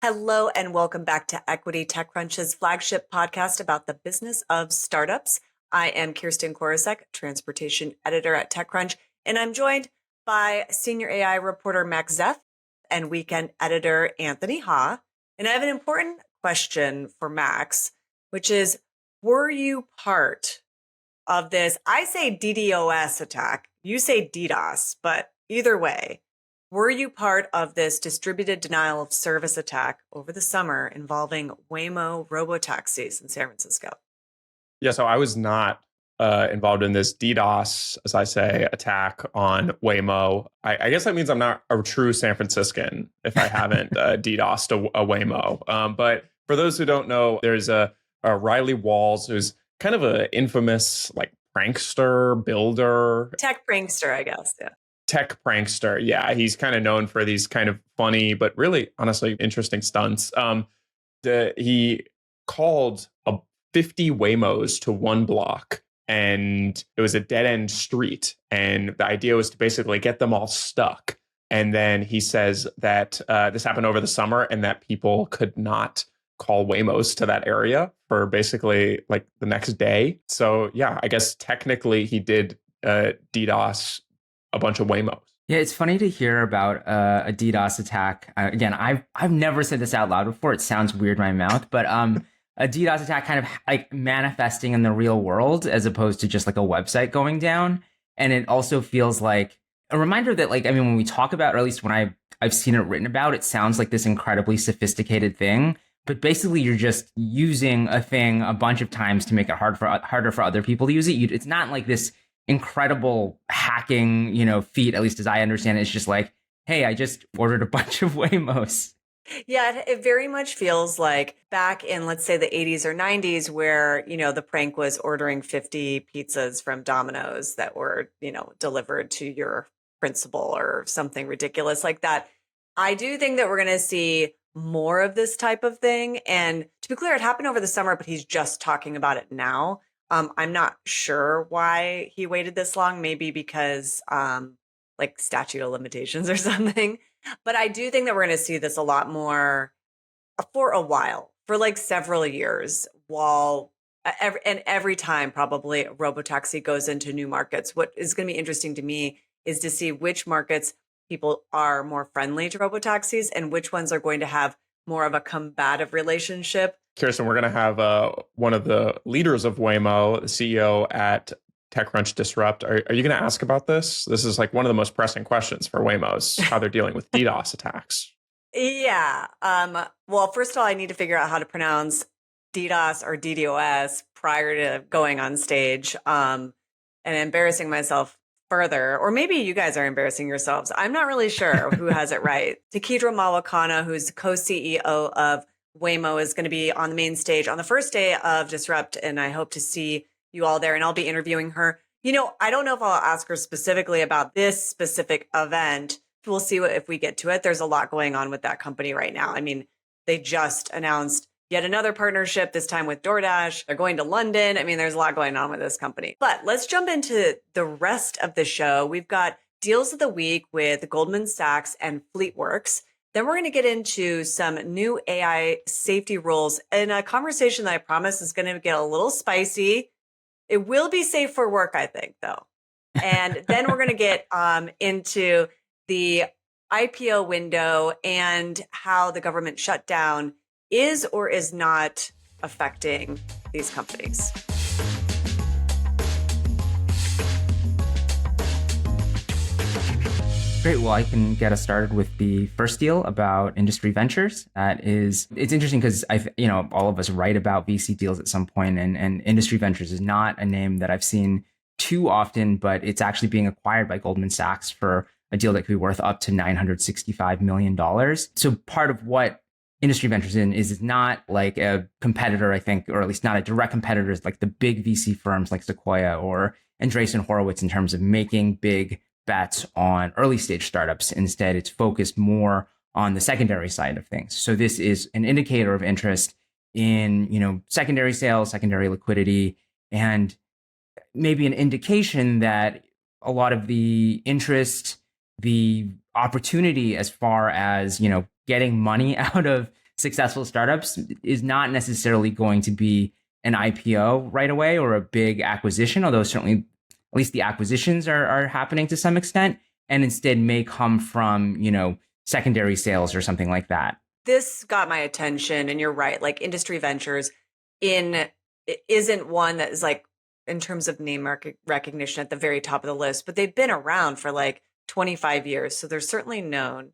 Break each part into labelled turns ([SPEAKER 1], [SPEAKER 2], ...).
[SPEAKER 1] Hello and welcome back to Equity TechCrunch's flagship podcast about the business of startups. I am Kirsten Korosec, transportation editor at TechCrunch, and I'm joined by senior AI reporter Max Zeff and weekend editor Anthony Ha. And I have an important question for Max, which is, were you part of this? I say DDoS attack, you say DDoS, but either way, were you part of this distributed denial of service attack over the summer involving Waymo robotaxis in San Francisco?
[SPEAKER 2] Yeah, so I was not involved in this DDoS, as I say, attack on Waymo. I guess that means I'm not a true San Franciscan if I haven't DDoSed a Waymo. But for those who don't know, there's a Riley Walls, who's kind of an infamous like prankster, builder.
[SPEAKER 1] Tech prankster, I guess. Yeah.
[SPEAKER 2] Tech prankster. Yeah, he's kind of known for these kind of funny, but really, honestly, interesting stunts. He called 50 Waymos to one block, and it was a dead end street. And the idea was to basically get them all stuck. And then he says that this happened over the summer and that people could not call Waymos to that area for basically like the next day. So yeah, I guess technically he did DDoS a bunch of Waymos.
[SPEAKER 3] Yeah, it's funny to hear about a DDoS attack. Again, I've never said this out loud before. It sounds weird in my mouth, but a DDoS attack kind of like manifesting in the real world as opposed to just like a website going down. And it also feels like a reminder that, like, I mean, when we talk about, or at least when I've seen it written about, it sounds like this incredibly sophisticated thing. But basically, you're just using a thing a bunch of times to make it harder for other people to use it. It's not like this incredible hacking, feat, at least as I understand it. It's just like, hey, I just ordered a bunch of Waymos.
[SPEAKER 1] Yeah, it very much feels like back in, let's say, the 80s or 90s, where, the prank was ordering 50 pizzas from Domino's that were, delivered to your principal or something ridiculous like that. I do think that we're going to see more of this type of thing. And to be clear, it happened over the summer, but he's just talking about it now. I'm not sure why he waited this long, maybe because like statute of limitations or something. But I do think that we're going to see this a lot more for a while, for like several years, while every time probably Robotaxi goes into new markets. What is going to be interesting to me is to see which markets people are more friendly to Robotaxis and which ones are going to have more of a combative relationship.
[SPEAKER 2] Kirsten, we're going to have one of the leaders of Waymo, the CEO at TechCrunch Disrupt. Are you going to ask about this? This is like one of the most pressing questions for Waymos, how they're dealing with DDoS attacks.
[SPEAKER 1] Yeah. Well, first of all, I need to figure out how to pronounce DDoS or DDoS prior to going on stage and embarrassing myself further. Or maybe you guys are embarrassing yourselves. I'm not really sure who has it right. Takidra Mawakana, who's co-CEO of Waymo, is going to be on the main stage on the first day of Disrupt, and I hope to see you all there, and I'll be interviewing her. I don't know if I'll ask her specifically about this specific event. We'll see if we get to it. There's a lot going on with that company right now. I mean, they just announced yet another partnership, this time with DoorDash. They're going to London. I mean, there's a lot going on with this company. But let's jump into the rest of the show. We've got deals of the week with Goldman Sachs and FleetWorks. Then we're going to get into some new AI safety rules in a conversation that I promise is going to get a little spicy. It will be safe for work, I think, though. And then we're going to get into the IPO window and how the government shutdown is or is not affecting these companies.
[SPEAKER 3] Great. Well, I can get us started with the first deal about industry ventures. It's interesting because all of us write about VC deals at some point, and industry ventures is not a name that I've seen too often, but it's actually being acquired by Goldman Sachs for a deal that could be worth up to $965 million. So part of what industry ventures is not like a competitor, I think, or at least not a direct competitor, like the big VC firms like Sequoia or Andreessen Horowitz in terms of making big bets on early stage startups. Instead, it's focused more on the secondary side of things. So this is an indicator of interest in, secondary sales, secondary liquidity, and maybe an indication that a lot of the interest, the opportunity as far as, getting money out of successful startups is not necessarily going to be an IPO right away or a big acquisition, although certainly at least the acquisitions are happening to some extent, and instead may come from, secondary sales or something like that.
[SPEAKER 1] This got my attention, and you're right. Like industry ventures isn't one that is like in terms of name recognition at the very top of the list, but they've been around for like 25 years. So they're certainly known.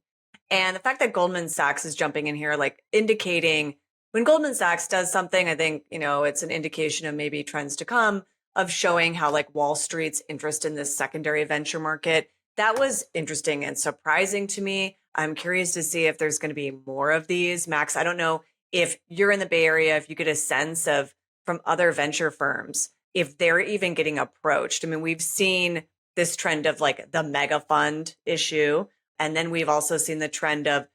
[SPEAKER 1] And the fact that Goldman Sachs is jumping in here, like indicating when Goldman Sachs does something, I think, it's an indication of maybe trends to come, of showing how like Wall Street's interest in this secondary venture market. That was interesting and surprising to me. I'm curious to see if there's going to be more of these. Max, I don't know if you're in the Bay Area, if you get a sense of from other venture firms, if they're even getting approached. I mean, we've seen this trend of like the mega fund issue. And then we've also seen the trend of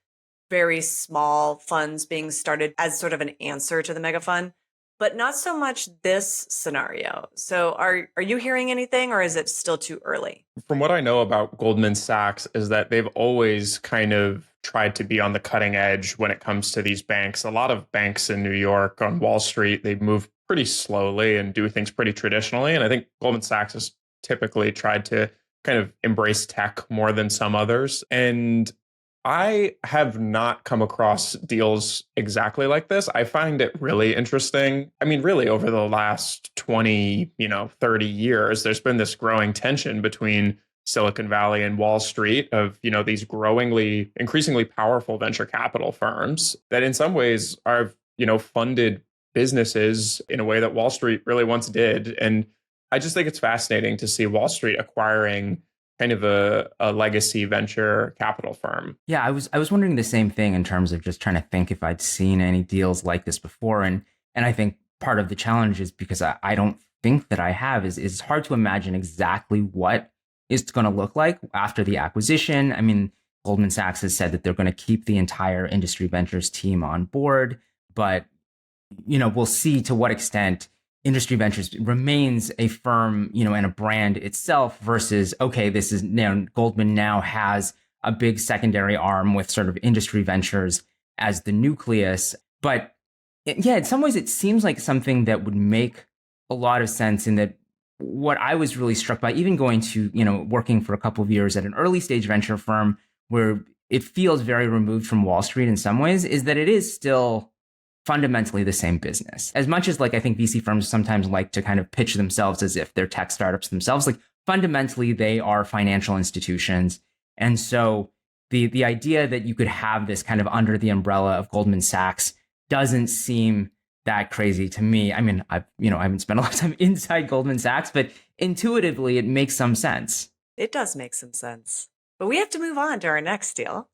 [SPEAKER 1] very small funds being started as sort of an answer to the mega fund, but not so much this scenario. So are you hearing anything, or is it still too early?
[SPEAKER 2] From what I know about Goldman Sachs is that they've always kind of tried to be on the cutting edge when it comes to these banks. A lot of banks in New York on Wall Street, they move pretty slowly and do things pretty traditionally. And I think Goldman Sachs has typically tried to kind of embrace tech more than some others. And I have not come across deals exactly like this. I find it really interesting. I mean, really over the last 20, 30 years, there's been this growing tension between Silicon Valley and Wall Street of, these increasingly powerful venture capital firms that in some ways are, funded businesses in a way that Wall Street really once did. And I just think it's fascinating to see Wall Street acquiring kind of a legacy venture capital firm.
[SPEAKER 3] Yeah, I was wondering the same thing in terms of just trying to think if I'd seen any deals like this before. And I think part of the challenge is because I don't think that I have is it's hard to imagine exactly what it's going to look like after the acquisition. I mean, Goldman Sachs has said that they're going to keep the entire industry ventures team on board, but we'll see to what extent industry ventures remains a firm, and a brand itself versus, okay, this is now Goldman now has a big secondary arm with sort of industry ventures as the nucleus. But yeah, in some ways, it seems like something that would make a lot of sense in that what I was really struck by, even going to, working for a couple of years at an early stage venture firm where it feels very removed from Wall Street in some ways, is that it is still fundamentally the same business. As much as like I think VC firms sometimes like to kind of pitch themselves as if they're tech startups themselves, like fundamentally they are financial institutions. And so the idea that you could have this kind of under the umbrella of Goldman Sachs doesn't seem that crazy to me. I mean, I haven't spent a lot of time inside Goldman Sachs, but intuitively it makes some sense.
[SPEAKER 1] It does make some sense. But we have to move on to our next deal.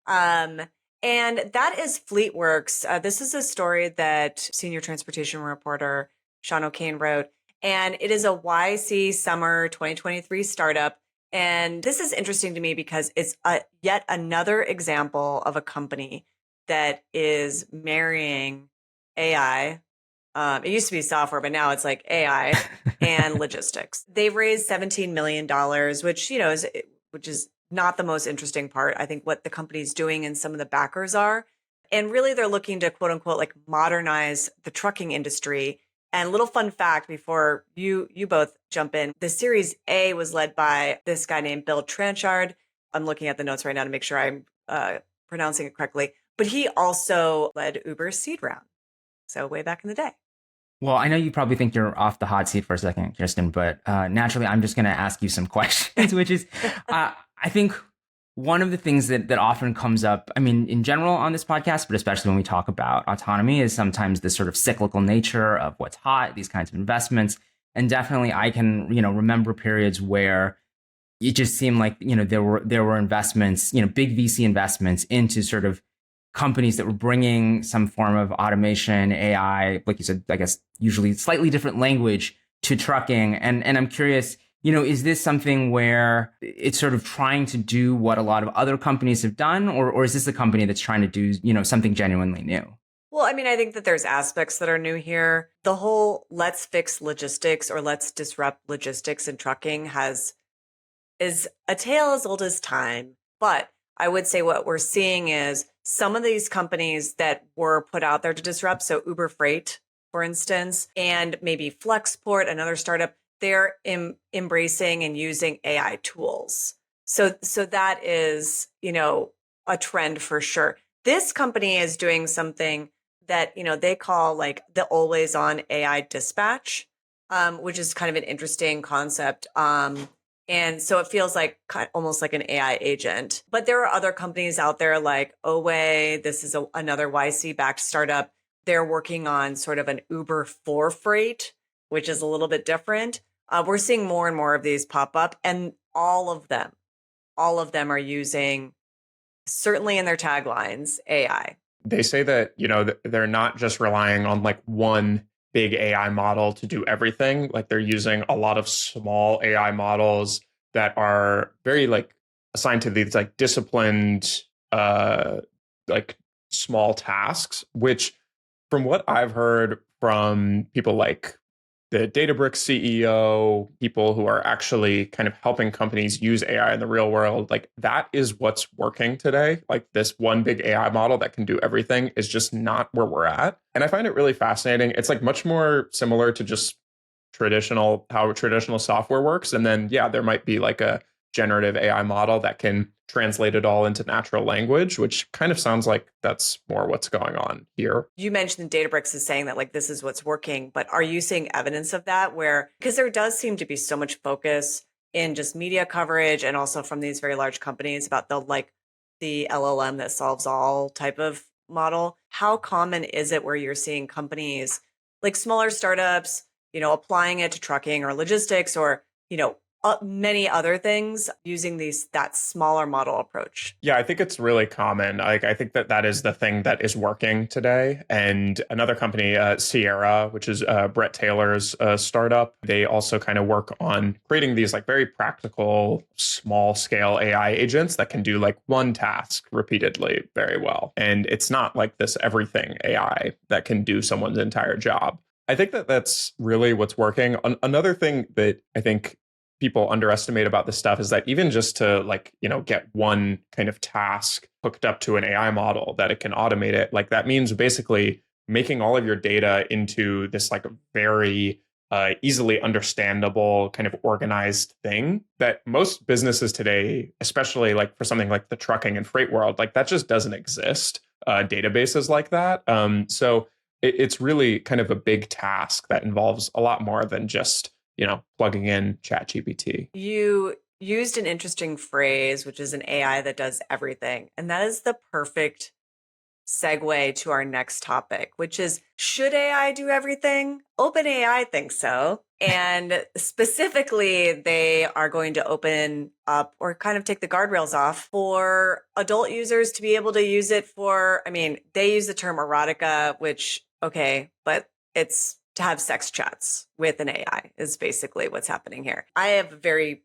[SPEAKER 1] And that is FleetWorks. This is a story that senior transportation reporter Sean O'Kane wrote, and it is a YC summer 2023 startup. And this is interesting to me because it's yet another example of a company that is marrying AI. It used to be software, but now it's like AI and logistics. They've raised $17 million, which is not the most interesting part. I think what the company's doing and some of the backers are. And really, they're looking to, quote unquote, like modernize the trucking industry. And a little fun fact before you both jump in, the Series A was led by this guy named Bill Tranchard. I'm looking at the notes right now to make sure I'm pronouncing it correctly. But he also led Uber's seed round. So way back in the day.
[SPEAKER 3] Well, I know you probably think you're off the hot seat for a second, Kirsten, but naturally, I'm just going to ask you some questions, which is, I think one of the things that often comes up, I mean, in general on this podcast, but especially when we talk about autonomy, is sometimes this sort of cyclical nature of what's hot, these kinds of investments. And definitely I can, remember periods where it just seemed like, there were investments, big VC investments into sort of companies that were bringing some form of automation, AI, like you said, I guess usually slightly different language to trucking. And I'm curious, is this something where it's sort of trying to do what a lot of other companies have done, or is this a company that's trying to do, something genuinely new?
[SPEAKER 1] Well, I mean, I think that there's aspects that are new here. The whole let's fix logistics or let's disrupt logistics and trucking is a tale as old as time. But I would say what we're seeing is some of these companies that were put out there to disrupt, so Uber Freight, for instance, and maybe Flexport, another startup, they're embracing and using AI tools. So that is, a trend for sure. This company is doing something that, they call like the always on AI dispatch, which is kind of an interesting concept. And so it feels like almost like an AI agent. But there are other companies out there like Oway. This is another YC-backed startup. They're working on sort of an Uber for freight, which is a little bit different. We're seeing more and more of these pop up, and all of them are using, certainly in their taglines, AI.
[SPEAKER 2] They say that, they're not just relying on like one big AI model to do everything. Like they're using a lot of small AI models that are very like assigned to these like disciplined, like small tasks, which from what I've heard from people like the Databricks CEO, people who are actually kind of helping companies use AI in the real world, like that is what's working today. Like this one big AI model that can do everything is just not where we're at. And I find it really fascinating. It's like much more similar to just how traditional software works. And then, yeah, there might be like a generative AI model that can translate it all into natural language, which kind of sounds like that's more what's going on here.
[SPEAKER 1] You mentioned Databricks is saying that like this is what's working, but are you seeing evidence of that because there does seem to be so much focus in just media coverage and also from these very large companies about the LLM that solves all type of model. How common is it where you're seeing companies like smaller startups, applying it to trucking or logistics or, many other things using that smaller model approach?
[SPEAKER 2] Yeah, I think it's really common. Like, I think that is the thing that is working today. And another company, Sierra, which is Brett Taylor's startup, they also kind of work on creating these like very practical, small scale AI agents that can do like one task repeatedly very well. And it's not like this everything AI that can do someone's entire job. I think that that's really what's working. Another thing that I think people underestimate about this stuff is that even just to get one kind of task hooked up to an AI model that it can automate it, like that means basically making all of your data into this like very easily understandable kind of organized thing that most businesses today, especially like for something like the trucking and freight world, like that just doesn't exist, databases like that. So it's really kind of a big task that involves a lot more than just plugging in ChatGPT.
[SPEAKER 1] You used an interesting phrase, which is an AI that does everything. And that is the perfect segue to our next topic, which is, should AI do everything? OpenAI thinks so. And specifically, they are going to open up or kind of take the guardrails off for adult users to be able to use it they use the term erotica, which, okay, but it's to have sex chats with an AI is basically what's happening here. I have very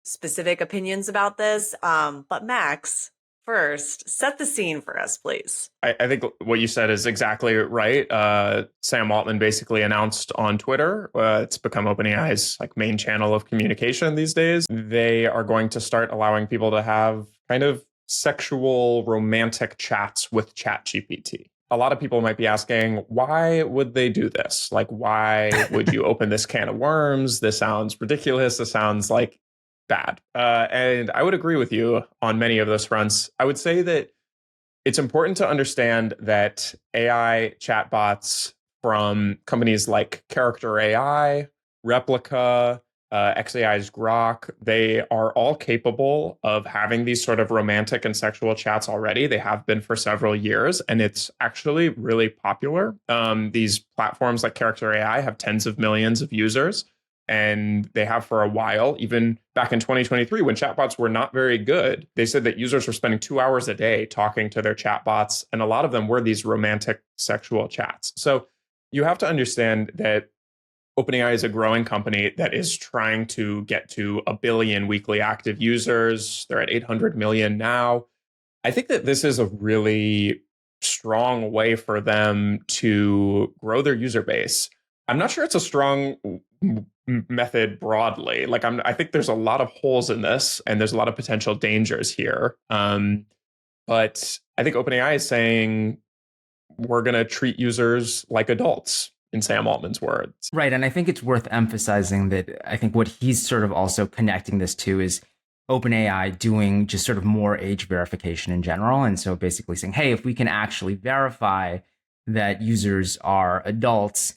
[SPEAKER 1] specific opinions about this, but Max, first, set the scene for us, please.
[SPEAKER 2] I think what you said is exactly right. Sam Altman basically announced on Twitter, it's become OpenAI's like main channel of communication these days. They are going to start allowing people to have kind of sexual romantic chats with ChatGPT. A lot of people might be asking, why would they do this? Like, why would you open this can of worms? This sounds ridiculous. This sounds like bad. And I would agree with you on many of those fronts. I would say that it's important to understand that AI chatbots from companies like Character AI, Replica, xAI's Grok, they are all capable of having these sort of romantic and sexual chats already. They have been for several years, and it's actually really popular. These platforms like Character AI have tens of millions of users, and they have for a while. Even back in 2023, when chatbots were not very good, they said that users were spending 2 hours a day talking to their chatbots, and a lot of them were these romantic sexual chats. So you have to understand that OpenAI is a growing company that is trying to get to 1 billion weekly active users. They're at 800 million now. I think that this is a really strong way for them to grow their user base. I'm not sure it's a strong method broadly. I think there's a lot of holes in this, and there's a lot of potential dangers here. But I think OpenAI is saying we're going to treat users like adults, in Sam Altman's words.
[SPEAKER 3] Right. And I think it's worth emphasizing that I think what he's sort of also connecting this to is OpenAI doing just sort of more age verification in general. And so basically saying, hey, if we can actually verify that users are adults,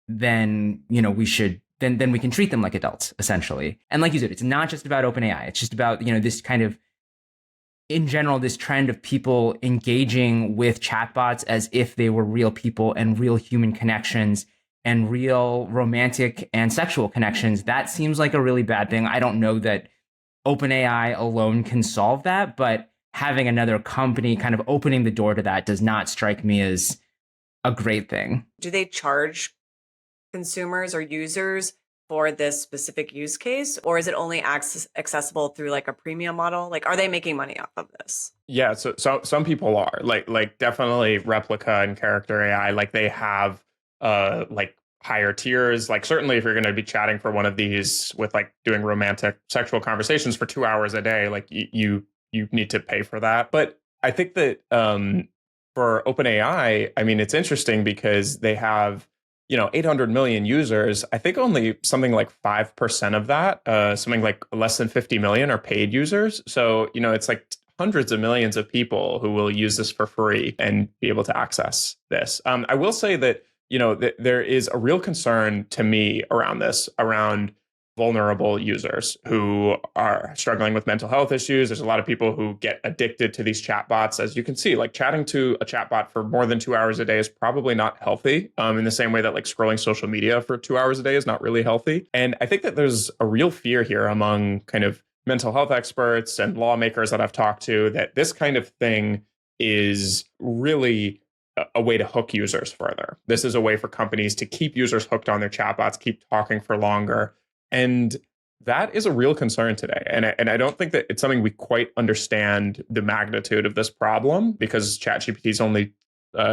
[SPEAKER 3] then, we should, then we can treat them like adults, essentially. And like you said, it's not just about OpenAI. It's just about, this kind of, in general, this trend of people engaging with chatbots as if they were real people and real human connections and real romantic and sexual connections. That seems like a really bad thing. I don't know that OpenAI alone can solve that, but having another company kind of opening the door to that does not strike me as a great thing.
[SPEAKER 1] Do they charge consumers or users for this specific use case, or is it only accessible through like a premium model? Like, are they making money off of this?
[SPEAKER 2] Yeah, so some people are like definitely Replica and Character AI, like they have like higher tiers. Like certainly if you're going to be chatting for one of these with like doing romantic sexual conversations for 2 hours a day, like you need to pay for that. But I think that for OpenAI, I mean, it's interesting because they have 800 million users. I think only something like 5% of that, something like less than 50 million are paid users. So, it's like hundreds of millions of people who will use this for free and be able to access this. I will say that, there is a real concern to me around this, around vulnerable users who are struggling with mental health issues. There's a lot of people who get addicted to these chatbots. As you can see, like chatting to a chatbot for more than 2 hours a day is probably not healthy, in the same way that like scrolling social media for 2 hours a day is not really healthy. And I think that there's a real fear here among kind of mental health experts and lawmakers that I've talked to that this kind of thing is really a way to hook users further. This is a way for companies to keep users hooked on their chatbots, keep talking for longer. And that is a real concern today. And I don't think that it's something we quite understand the magnitude of this problem because ChatGPT is only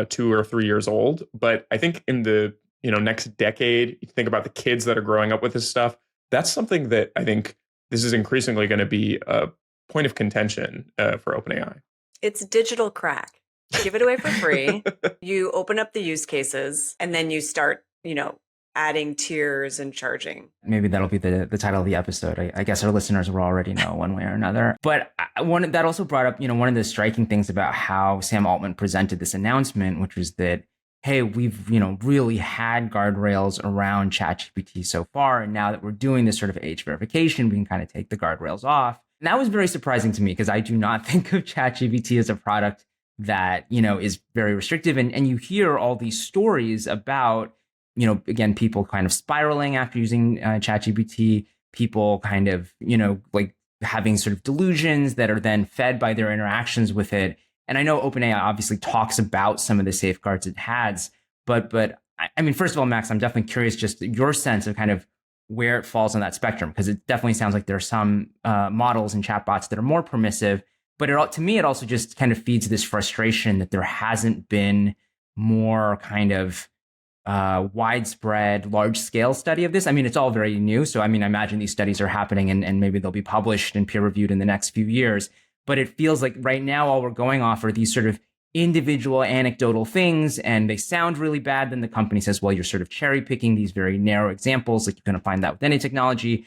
[SPEAKER 2] 2 or 3 years old. But I think in the next decade, you think about the kids that are growing up with this stuff. That's something that I think this is increasingly going to be a point of contention for OpenAI.
[SPEAKER 1] It's digital crack. Give it away for free. You open up the use cases and then you start, adding tiers and charging.
[SPEAKER 3] Maybe that'll be the title of the episode. I guess our listeners will already know one way or another. But that also brought up, one of the striking things about how Sam Altman presented this announcement, which was that, hey, we've, really had guardrails around ChatGPT so far. And now that we're doing this sort of age verification, we can kind of take the guardrails off. And that was very surprising to me because I do not think of ChatGPT as a product that, is very restrictive. And you hear all these stories about, again, people kind of spiraling after using ChatGPT, people kind of, like having sort of delusions that are then fed by their interactions with it. And I know OpenAI obviously talks about some of the safeguards it has, but I mean, first of all, Max, I'm definitely curious just your sense of kind of where it falls on that spectrum, because it definitely sounds like there are some models and chatbots that are more permissive. But to me, it also just kind of feeds this frustration that there hasn't been more kind of widespread, large-scale study of this. I mean, it's all very new. So, I mean, I imagine these studies are happening and maybe they'll be published and peer-reviewed in the next few years. But it feels like right now, all we're going off are these sort of individual anecdotal things, and they sound really bad. Then the company says, well, you're sort of cherry-picking these very narrow examples. Like you're going to find that with any technology.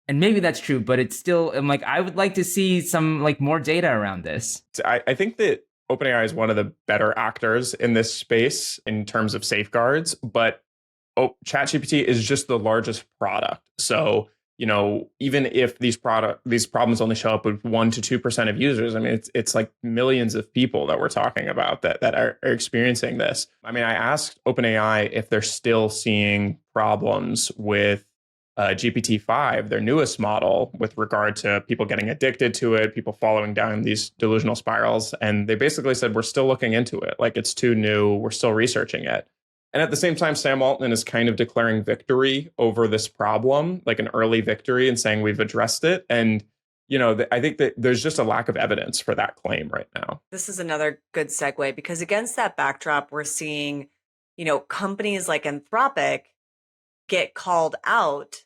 [SPEAKER 3] And maybe that's true, but it's still, I'm like, I would like to see some like more data around this.
[SPEAKER 2] I think that OpenAI is one of the better actors in this space in terms of safeguards, but ChatGPT is just the largest product. So, even if these problems only show up with 1% to 2% of users, I mean, it's like millions of people that we're talking about that are experiencing this. I mean, I asked OpenAI if they're still seeing problems with GPT-5, their newest model, with regard to people getting addicted to it, people following down these delusional spirals. And they basically said, we're still looking into it. Like it's too new. We're still researching it. And at the same time, Sam Altman is kind of declaring victory over this problem, like an early victory, and saying we've addressed it. And, I think that there's just a lack of evidence for that claim right now.
[SPEAKER 1] This is another good segue because against that backdrop, we're seeing, companies like Anthropic get called out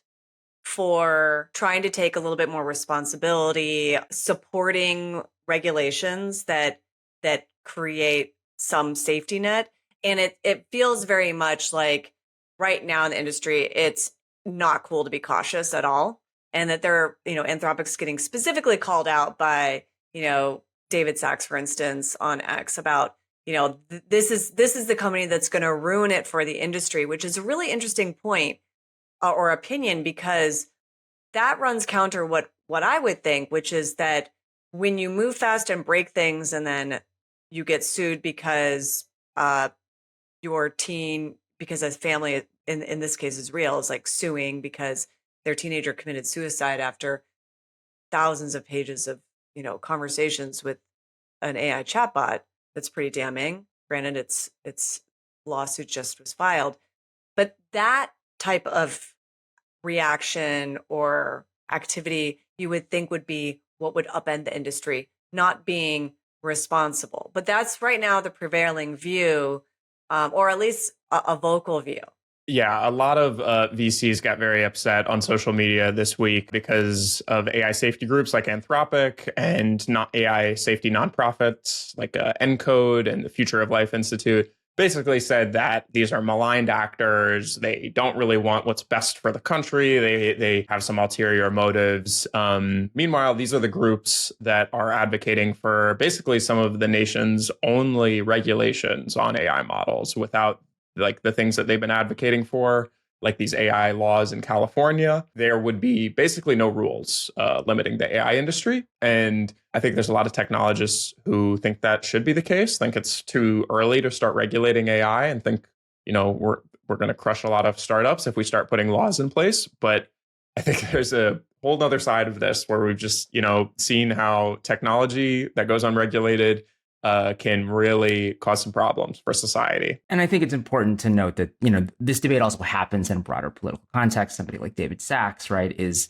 [SPEAKER 1] for trying to take a little bit more responsibility, supporting regulations that that create some safety net. And it feels very much like right now in the industry, it's not cool to be cautious at all. And that Anthropic's getting specifically called out by, David Sachs, for instance, on X about, this is the company that's going to ruin it for the industry, which is a really interesting point or opinion, because that runs counter what I would think, which is that when you move fast and break things and then you get sued because your teen, because a family in this case is real, is like suing because their teenager committed suicide after thousands of pages of conversations with an AI chatbot. That's pretty damning. Granted, its lawsuit just was filed, but that type of reaction or activity you would think would be what would upend the industry, not being responsible. But that's right now the prevailing view, or at least a vocal view.
[SPEAKER 2] Yeah, a lot of VCs got very upset on social media this week because of AI safety groups like Anthropic and not AI safety nonprofits like ENCODE and the Future of Life Institute. Basically said that these are maligned actors. They don't really want what's best for the country. They have some ulterior motives. Meanwhile, these are the groups that are advocating for basically some of the nation's only regulations on AI models without like the things that they've been advocating for, like these AI laws in California. There would be basically no rules limiting the AI industry. And I think there's a lot of technologists who think that should be the case, think it's too early to start regulating AI, and think, we're going to crush a lot of startups if we start putting laws in place. But I think there's a whole other side of this where we've just, seen how technology that goes unregulated can really cause some problems for society.
[SPEAKER 3] And I think it's important to note that, this debate also happens in a broader political context. Somebody like David Sachs, right, is,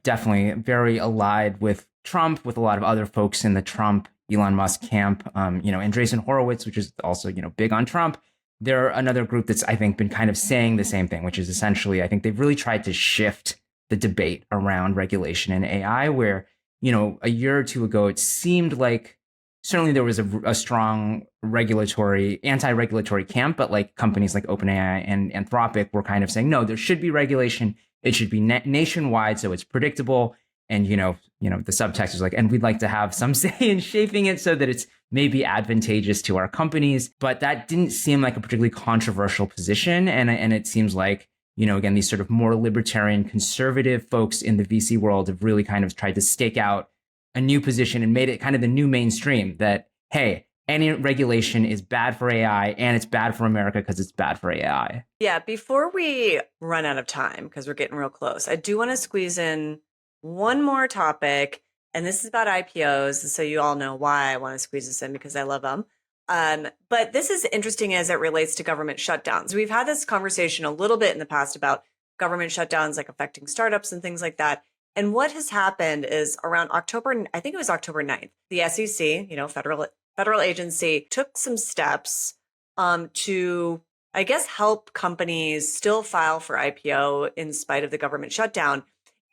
[SPEAKER 3] definitely very allied with Trump, with a lot of other folks in the Trump, Elon Musk camp, Andreessen Horowitz, which is also, big on Trump. They're another group that's, I think, been kind of saying the same thing, which is essentially, I think they've really tried to shift the debate around regulation in AI, where, a year or two ago, it seemed like certainly there was a strong anti-regulatory camp, but like companies like OpenAI and Anthropic were kind of saying, no, there should be regulation. It should be nationwide, so it's predictable. And, the subtext is like, and we'd like to have some say in shaping it so that it's maybe advantageous to our companies. But that didn't seem like a particularly controversial position. And it seems like, again, these sort of more libertarian conservative folks in the VC world have really kind of tried to stake out a new position and made it kind of the new mainstream that, hey, any regulation is bad for AI and it's bad for America because it's bad for AI.
[SPEAKER 1] Yeah, before we run out of time, because we're getting real close, I do want to squeeze in one more topic, and this is about IPOs. So you all know why I want to squeeze this in, because I love them. But this is interesting as it relates to government shutdowns. We've had this conversation a little bit in the past about government shutdowns, like affecting startups and things like that. And what has happened is around October 9th, the SEC, federal agency, took some steps to, I guess, help companies still file for IPO in spite of the government shutdown.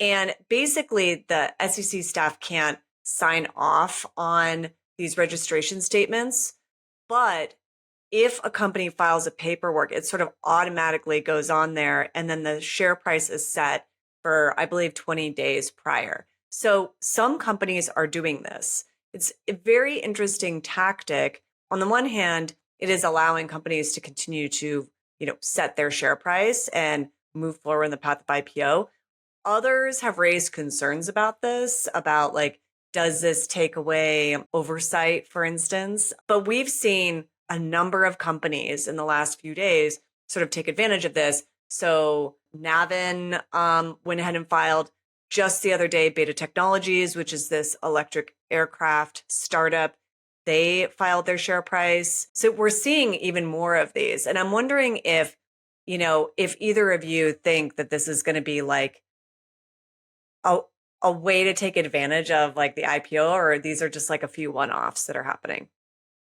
[SPEAKER 1] And basically, the SEC staff can't sign off on these registration statements. But if a company files a paperwork, it sort of automatically goes on there, and then the share price is set for, I believe, 20 days prior. So some companies are doing this. It's a very interesting tactic. On the one hand, it is allowing companies to continue to, set their share price and move forward in the path of IPO. Others have raised concerns about this, about like, does this take away oversight, for instance? But we've seen a number of companies in the last few days sort of take advantage of this. So Navin went ahead and filed just the other day. Beta Technologies, which is this electric aircraft startup, they filed their share price. So we're seeing even more of these. And I'm wondering if either of you think that this is going to be like a way to take advantage of like the IPO, or these are just like a few one-offs that are happening.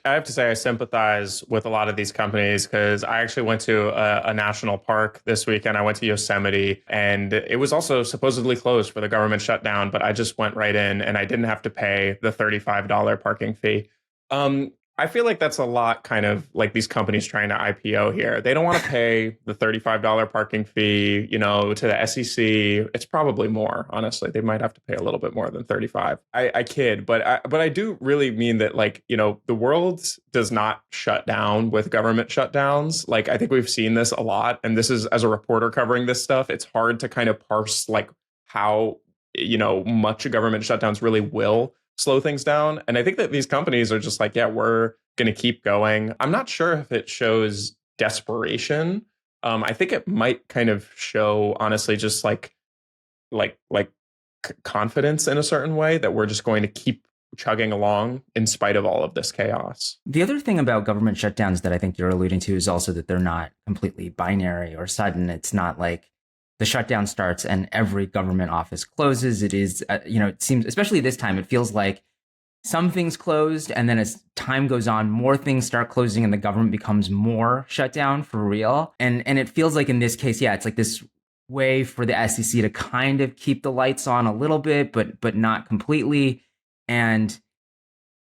[SPEAKER 2] I have to say I sympathize with a lot of these companies, because I actually went to a national park this weekend. I went to Yosemite, and it was also supposedly closed for the government shutdown, but I just went right in and I didn't have to pay the $35 parking fee. I feel like that's a lot kind of like these companies trying to IPO here. They don't want to pay the $35 parking fee, to the SEC. It's probably more, honestly. They might have to pay a little bit more than 35. I kid, but I do really mean that, like, the world does not shut down with government shutdowns. Like, I think we've seen this a lot. And this is, as a reporter covering this stuff, it's hard to kind of parse like how, much government shutdowns really will slow things down. And I think that these companies are just like, yeah, we're going to keep going. I'm not sure if it shows desperation. I think it might kind of show, honestly, just like confidence in a certain way that we're just going to keep chugging along in spite of all of this chaos.
[SPEAKER 3] The other thing about government shutdowns that I think you're alluding to is also that they're not completely binary or sudden. It's not like the shutdown starts and every government office closes. It is, it seems, especially this time, it feels like some things closed, and then as time goes on, more things start closing and the government becomes more shut down for real. And it feels like in this case, yeah, it's like this way for the SEC to kind of keep the lights on a little bit, but not completely. And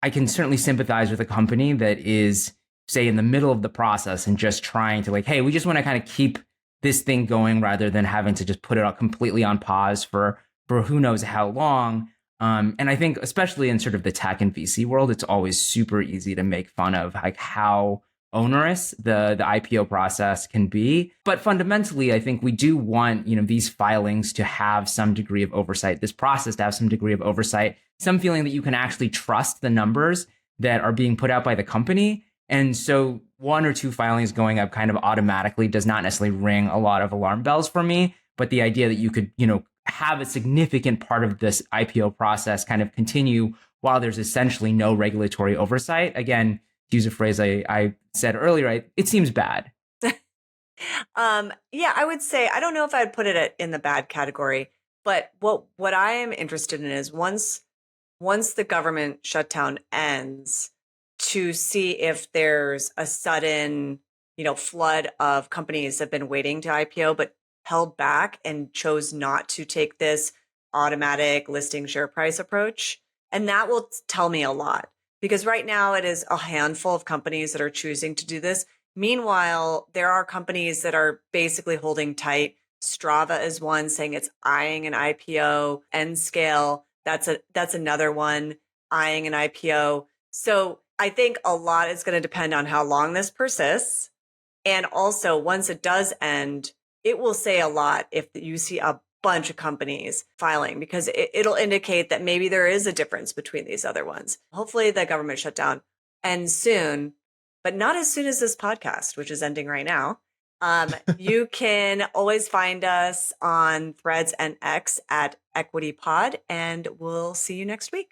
[SPEAKER 3] I can certainly sympathize with a company that is, say, in the middle of the process and just trying to, like, hey, we just want to kind of keep this thing going rather than having to just put it completely on pause for who knows how long. And I think especially in sort of the tech and VC world, it's always super easy to make fun of like how onerous the IPO process can be. But fundamentally, I think we do want, these filings to have some degree of oversight, this process to have some degree of oversight, some feeling that you can actually trust the numbers that are being put out by the company. And so one or two filings going up kind of automatically does not necessarily ring a lot of alarm bells for me. But the idea that you could, have a significant part of this IPO process kind of continue while there's essentially no regulatory oversight, again, to use a phrase I said earlier, it seems bad.
[SPEAKER 1] Yeah, I would say, I don't know if I'd put it in the bad category, but what I am interested in is once the government shutdown ends, to see if there's a sudden, flood of companies that have been waiting to IPO, but held back and chose not to take this automatic listing share price approach. And that will tell me a lot, because right now it is a handful of companies that are choosing to do this. Meanwhile, there are companies that are basically holding tight. Strava is one, saying it's eyeing an IPO. Nscale, that's another one, eyeing an IPO. So I think a lot is going to depend on how long this persists. And also, once it does end, it will say a lot if you see a bunch of companies filing, because it'll indicate that maybe there is a difference between these other ones. Hopefully the government shutdown ends soon, but not as soon as this podcast, which is ending right now. You can always find us on Threads and X at EquityPod, and we'll see you next week.